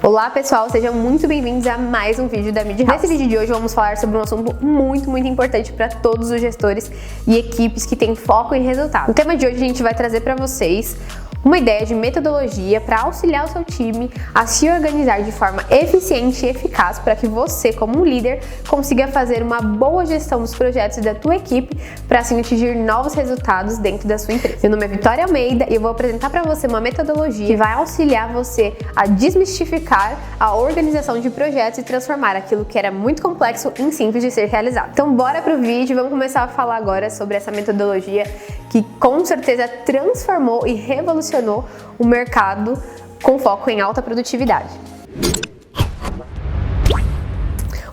Olá pessoal, sejam muito bem-vindos a mais um vídeo da Media House. Nesse vídeo de hoje vamos falar sobre um assunto muito importante para todos os gestores e equipes que têm foco em resultado. No tema de hoje a gente vai trazer para vocês uma ideia de metodologia para auxiliar o seu time a se organizar de forma eficiente e eficaz para que você, como um líder, consiga fazer uma boa gestão dos projetos da tua equipe para assim atingir novos resultados dentro da sua empresa. Meu nome é Vitória Almeida e eu vou apresentar para você uma metodologia que vai auxiliar você a desmistificar a organização de projetos e transformar aquilo que era muito complexo em simples de ser realizado. Então bora pro vídeo e vamos começar a falar agora sobre essa metodologia que com certeza transformou e revolucionou o mercado com foco em alta produtividade.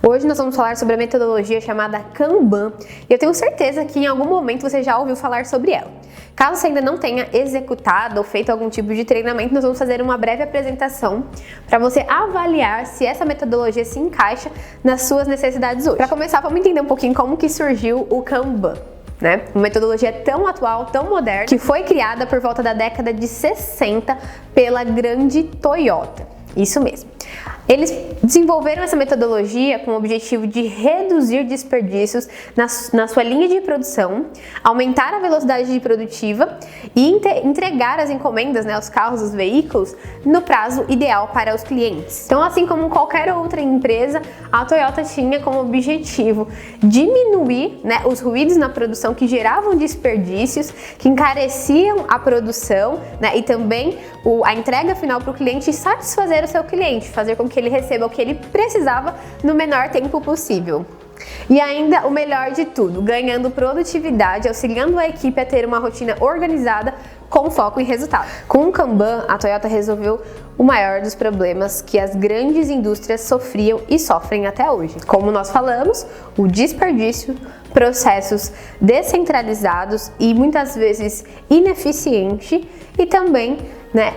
Hoje nós vamos falar sobre a metodologia chamada Kanban e eu tenho certeza que em algum momento você já ouviu falar sobre ela. Caso você ainda não tenha executado ou feito algum tipo de treinamento, nós vamos fazer uma breve apresentação para você avaliar se essa metodologia se encaixa nas suas necessidades hoje. Para começar, vamos entender um pouquinho como que surgiu o Kanban. Uma metodologia tão atual, tão moderna, que foi criada por volta da década de 60 pela grande Toyota. Isso mesmo. Eles desenvolveram essa metodologia com o objetivo de reduzir desperdícios na sua linha de produção, aumentar a velocidade produtiva e entregar as encomendas, os carros, os veículos, no prazo ideal para os clientes. Então, assim como qualquer outra empresa, a Toyota tinha como objetivo diminuir os ruídos na produção que geravam desperdícios, que encareciam a produção e também a entrega final para o cliente e satisfazer o seu cliente, fazer com que ele receba o que ele precisava no menor tempo possível. E ainda o melhor de tudo, ganhando produtividade, auxiliando a equipe a ter uma rotina organizada com foco em resultado. Com o Kanban, a Toyota resolveu o maior dos problemas que as grandes indústrias sofriam e sofrem até hoje. Como nós falamos, o desperdício, processos descentralizados e muitas vezes ineficiente e também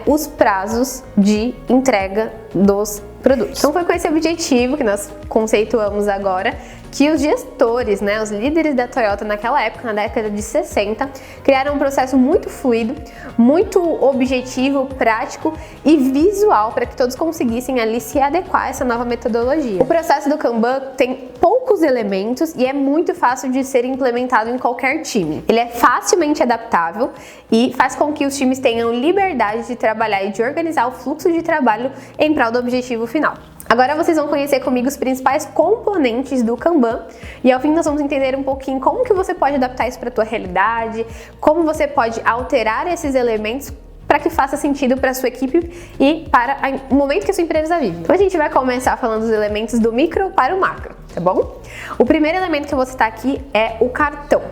os prazos de entrega dos produtos. Então foi com esse objetivo que nós conceituamos agora que os gestores, os líderes da Toyota naquela época, na década de 60, criaram um processo muito fluido, muito objetivo, prático e visual para que todos conseguissem ali se adequar a essa nova metodologia. O processo do Kanban tem poucos elementos e é muito fácil de ser implementado em qualquer time. Ele é facilmente adaptável e faz com que os times tenham liberdade de trabalhar e de organizar o fluxo de trabalho em prol do objetivo final. Agora vocês vão conhecer comigo os principais componentes do Kanban e ao fim nós vamos entender um pouquinho como que você pode adaptar isso para a tua realidade, como você pode alterar esses elementos para que faça sentido para a sua equipe e para o momento que a sua empresa vive. Então a gente vai começar falando dos elementos do micro para o macro, tá bom? O primeiro elemento que eu vou citar aqui é o cartão.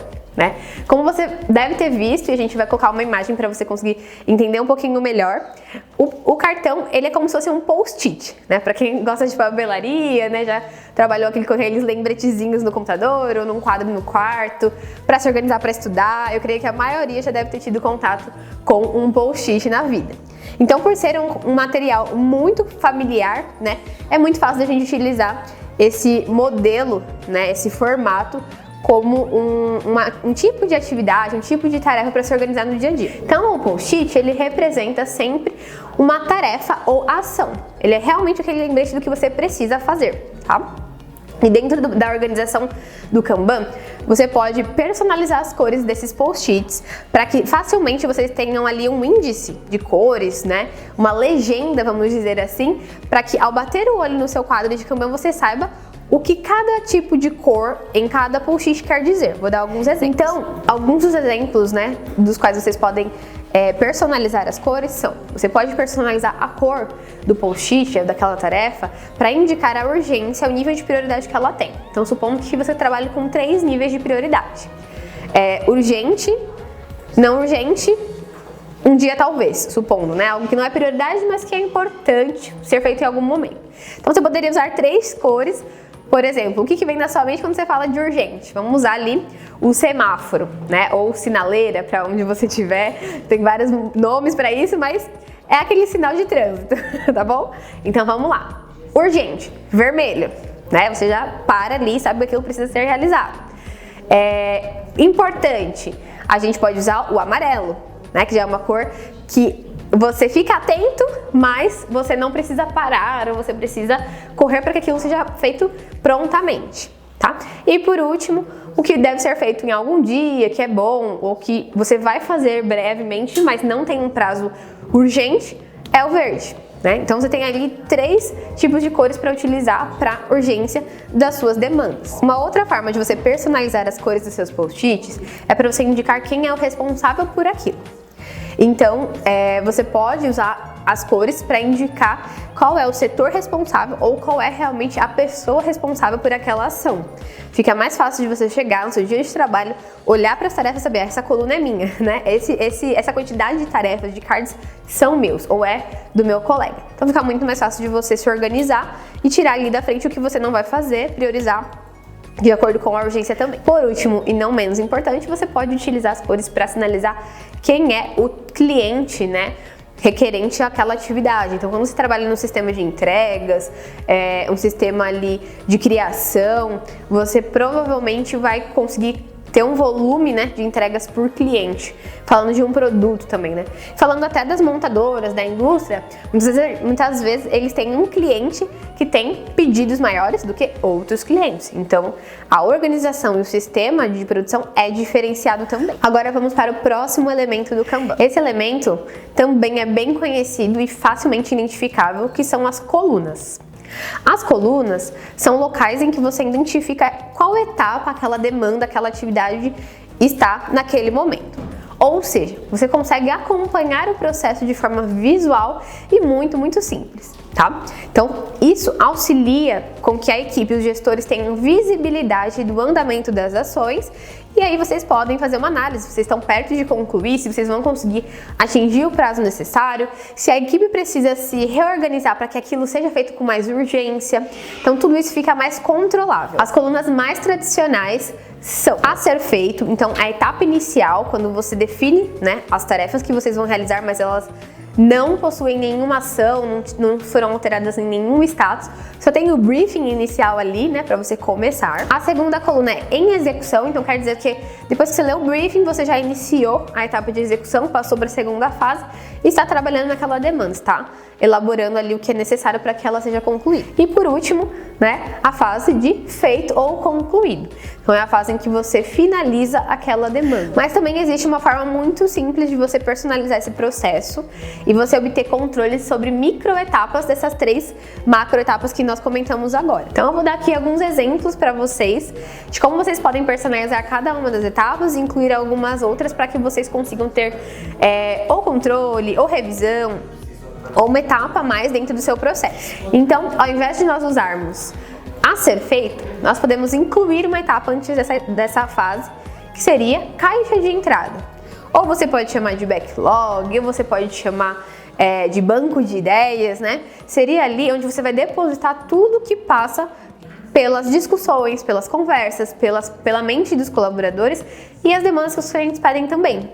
Como você deve ter visto, e a gente vai colocar uma imagem para você conseguir entender um pouquinho melhor, o cartão ele é como se fosse um post-it, para quem gosta de papelaria, já trabalhou com aqueles lembretezinhos no computador ou num quadro no quarto, para se organizar para estudar. Eu creio que a maioria já deve ter tido contato com um post-it na vida. Então, por ser um material muito familiar, é muito fácil da gente utilizar esse modelo, esse formato, como um tipo de atividade, um tipo de tarefa para se organizar no dia a dia. Então, o post-it, ele representa sempre uma tarefa ou ação. Ele é realmente aquele lembrete do que você precisa fazer, tá? E dentro da organização do Kanban, você pode personalizar as cores desses post-its para que facilmente vocês tenham ali um índice de cores, uma legenda, vamos dizer assim, para que ao bater o olho no seu quadro de Kanban você saiba o que cada tipo de cor em cada post-it quer dizer. Vou dar alguns exemplos. Então, alguns dos exemplos, dos quais vocês podem personalizar as cores são: você pode personalizar a cor do post-it, daquela tarefa, para indicar a urgência, o nível de prioridade que ela tem. Então, supondo que você trabalhe com 3 níveis de prioridade. Urgente, não urgente, um dia talvez, supondo, algo que não é prioridade, mas que é importante ser feito em algum momento. Então, você poderia usar 3 cores. Por exemplo, o que vem na sua mente quando você fala de urgente? Vamos usar ali o semáforo, ou sinaleira, para onde você estiver. Tem vários nomes para isso, mas é aquele sinal de trânsito, tá bom? Então vamos lá. Urgente, vermelho, Você já para ali e sabe que aquilo precisa ser realizado. Importante, a gente pode usar o amarelo, que já é uma cor que você fica atento, mas você não precisa parar ou você precisa correr para que aquilo seja feito prontamente, tá? E por último, o que deve ser feito em algum dia, que é bom, ou que você vai fazer brevemente, mas não tem um prazo urgente, é o verde, né? Então você tem ali 3 tipos de cores para utilizar para urgência das suas demandas. Uma outra forma de você personalizar as cores dos seus post-its é para você indicar quem é o responsável por aquilo. Então, você pode usar as cores para indicar qual é o setor responsável ou qual é realmente a pessoa responsável por aquela ação. Fica mais fácil de você chegar no seu dia de trabalho, olhar para as tarefas e saber, essa coluna é minha, né? Essa quantidade de tarefas, de cards, são meus ou é do meu colega. Então fica muito mais fácil de você se organizar e tirar ali da frente o que você não vai fazer, priorizar de acordo com a urgência também. Por último, e não menos importante, você pode utilizar as cores para sinalizar quem é o cliente, né, requerente àquela atividade. Então, quando você trabalha no sistema de entregas, um sistema ali de criação, você provavelmente vai conseguir ter um volume, né, de entregas por cliente, falando de um produto também, né? Falando até das montadoras, da indústria, muitas vezes eles têm um cliente que tem pedidos maiores do que outros clientes. Então, a organização e o sistema de produção é diferenciado também. Agora vamos para o próximo elemento do Kanban. Esse elemento também é bem conhecido e facilmente identificável, que são as colunas. As colunas são locais em que você identifica qual etapa aquela demanda, aquela atividade está naquele momento. Ou seja, você consegue acompanhar o processo de forma visual e muito simples, tá? Então, isso auxilia com que a equipe e os gestores tenham visibilidade do andamento das ações. E aí vocês podem fazer uma análise, se vocês estão perto de concluir, se vocês vão conseguir atingir o prazo necessário, se a equipe precisa se reorganizar para que aquilo seja feito com mais urgência. Então tudo isso fica mais controlável. As colunas mais tradicionais são a ser feito, então a etapa inicial, quando você define, né, as tarefas que vocês vão realizar, mas elas não possuem nenhuma ação, não foram alteradas em nenhum status, só tem o briefing inicial ali, né, para você começar. A segunda coluna é em execução, então quer dizer que depois que você leu o briefing, você já iniciou a etapa de execução, passou para a segunda fase e está trabalhando naquela demanda, está elaborando ali o que é necessário para que ela seja concluída. E por último, né, a fase de feito ou concluído. Então é a fase em que você finaliza aquela demanda. Mas também existe uma forma muito simples de você personalizar esse processo e você obter controle sobre microetapas dessas 3 macroetapas que nós comentamos agora. Então eu vou dar aqui alguns exemplos para vocês de como vocês podem personalizar cada uma das etapas e incluir algumas outras para que vocês consigam ter ou controle, ou revisão, ou uma etapa a mais dentro do seu processo. Então, ao invés de nós usarmos a ser feito, nós podemos incluir uma etapa antes dessa fase, que seria caixa de entrada. Ou você pode chamar de backlog, ou você pode chamar de banco de ideias, né? Seria ali onde você vai depositar tudo que passa pelas discussões, pelas conversas, pela mente dos colaboradores e as demandas que os clientes pedem também.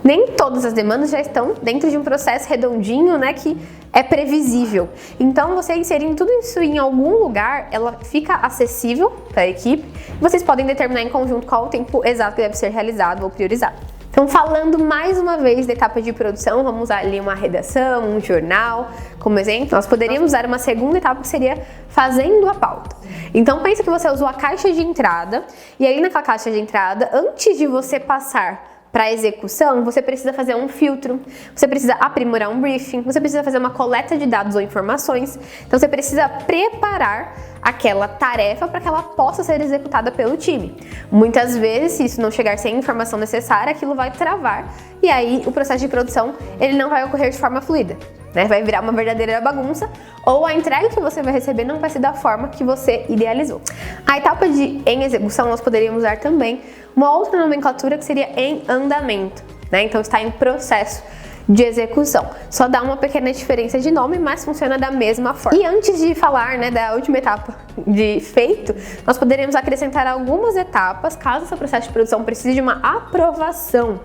Nem todas as demandas já estão dentro de um processo redondinho, né, que é previsível. Então, você inserindo tudo isso em algum lugar, ela fica acessível para a equipe e vocês podem determinar em conjunto qual o tempo exato que deve ser realizado ou priorizado. Então, falando mais uma vez da etapa de produção, vamos usar ali uma redação, um jornal como exemplo. Nós poderíamos usar uma segunda etapa que seria fazendo a pauta. Então, pensa que você usou a caixa de entrada e ali naquela caixa de entrada, antes de você passar para a execução, você precisa fazer um filtro, você precisa aprimorar um briefing, você precisa fazer uma coleta de dados ou informações. Então você precisa preparar aquela tarefa para que ela possa ser executada pelo time. Muitas vezes, se isso não chegar sem a informação necessária, aquilo vai travar e aí o processo de produção ele não vai ocorrer de forma fluida, né? Vai virar uma verdadeira bagunça ou a entrega que você vai receber não vai ser da forma que você idealizou. A etapa de em execução nós poderíamos usar também uma outra nomenclatura que seria em andamento, né? Então está em processo de execução. Só dá uma pequena diferença de nome, mas funciona da mesma forma. E antes de falar, né, da última etapa de feito, nós poderíamos acrescentar algumas etapas caso o seu processo de produção precise de uma aprovação.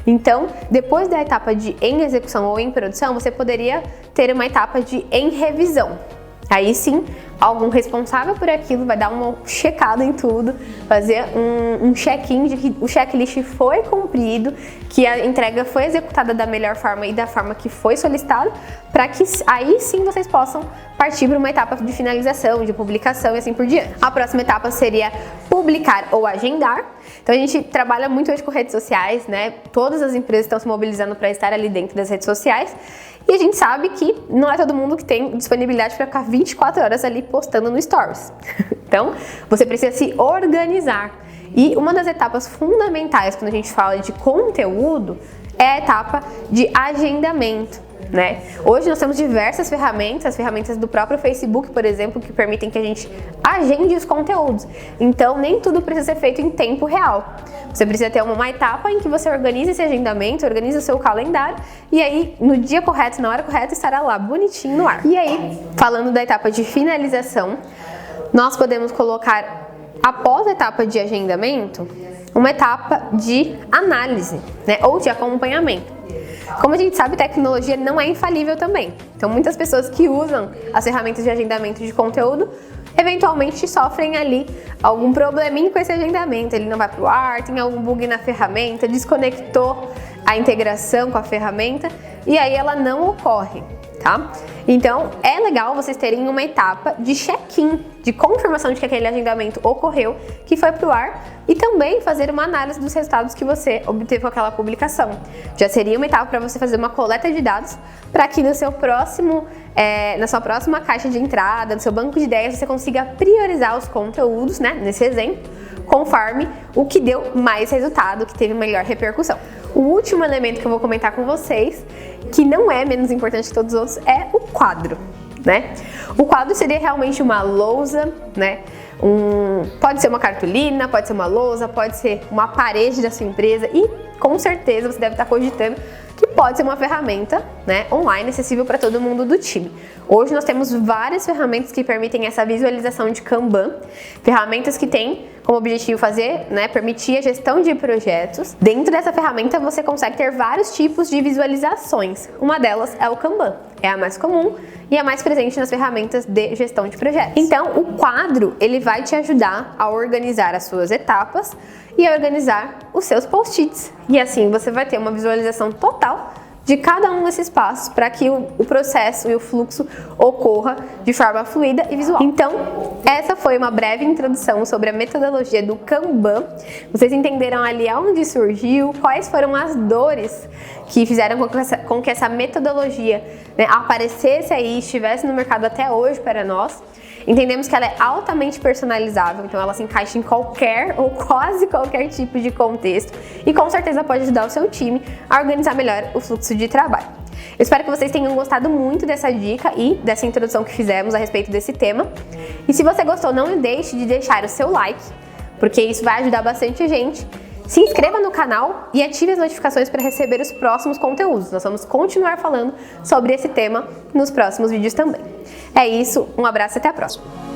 Então, depois da etapa de em execução ou em produção, você poderia ter uma etapa de em revisão. Aí sim, algum responsável por aquilo vai dar uma checada em tudo, fazer um check-in de que o checklist foi cumprido, que a entrega foi executada da melhor forma e da forma que foi solicitada, para que aí sim vocês possam partir para uma etapa de finalização, de publicação e assim por diante. A próxima etapa seria publicar ou agendar. Então a gente trabalha muito hoje com redes sociais, né? Todas as empresas estão se mobilizando para estar ali dentro das redes sociais. E a gente sabe que não é todo mundo que tem disponibilidade para ficar 24 horas ali postando no Stories. Então, você precisa se organizar. E uma das etapas fundamentais quando a gente fala de conteúdo é a etapa de agendamento, né? Hoje nós temos diversas ferramentas, as ferramentas do próprio Facebook, por exemplo, que permitem que a gente agende os conteúdos. Então, nem tudo precisa ser feito em tempo real. Você precisa ter uma etapa em que você organiza esse agendamento, organiza o seu calendário e aí, no dia correto, na hora correta, estará lá bonitinho no ar. E aí, falando da etapa de finalização, nós podemos colocar, após a etapa de agendamento, uma etapa de análise, né? Ou de acompanhamento. Como a gente sabe, tecnologia não é infalível também. Então, muitas pessoas que usam as ferramentas de agendamento de conteúdo, eventualmente sofrem ali algum probleminha com esse agendamento. Ele não vai para o ar, tem algum bug na ferramenta, desconectou a integração com a ferramenta e aí ela não ocorre, tá? Então, é legal vocês terem uma etapa de check-in, de confirmação de que aquele agendamento ocorreu, que foi para o ar, e também fazer uma análise dos resultados que você obteve com aquela publicação. Já seria uma etapa para você fazer uma coleta de dados, para que no seu próximo, na sua próxima caixa de entrada, no seu banco de ideias, você consiga priorizar os conteúdos, né, nesse exemplo, conforme o que deu mais resultado, que teve melhor repercussão. O último elemento que eu vou comentar com vocês, que não é menos importante que todos os outros, é o quadro, né? O quadro seria realmente uma lousa, né? Pode ser uma cartolina, pode ser uma lousa, pode ser uma parede da sua empresa e com certeza você deve estar cogitando que pode ser uma ferramenta, né, online acessível para todo mundo do time. Hoje nós temos várias ferramentas que permitem essa visualização de Kanban, ferramentas que têm como objetivo fazer, né, permitir a gestão de projetos. Dentro dessa ferramenta você consegue ter vários tipos de visualizações. Uma delas é o Kanban, é a mais comum e a mais presente nas ferramentas de gestão de projetos. Então, o quadro, ele vai te ajudar a organizar as suas etapas e a organizar os seus post-its. E assim você vai ter uma visualização total de cada um desses passos para que o processo e o fluxo ocorra de forma fluida e visual. Então, essa foi uma breve introdução sobre a metodologia do Kanban. Vocês entenderam ali aonde surgiu, quais foram as dores que fizeram com que essa metodologia, né, aparecesse aí e estivesse no mercado até hoje para nós. Entendemos que ela é altamente personalizável, então ela se encaixa em qualquer ou quase qualquer tipo de contexto e com certeza pode ajudar o seu time a organizar melhor o fluxo de trabalho. Eu espero que vocês tenham gostado muito dessa dica e dessa introdução que fizemos a respeito desse tema. E se você gostou, não deixe de deixar o seu like, porque isso vai ajudar bastante a gente. Se inscreva no canal e ative as notificações para receber os próximos conteúdos. Nós vamos continuar falando sobre esse tema nos próximos vídeos também. É isso, um abraço e até a próxima!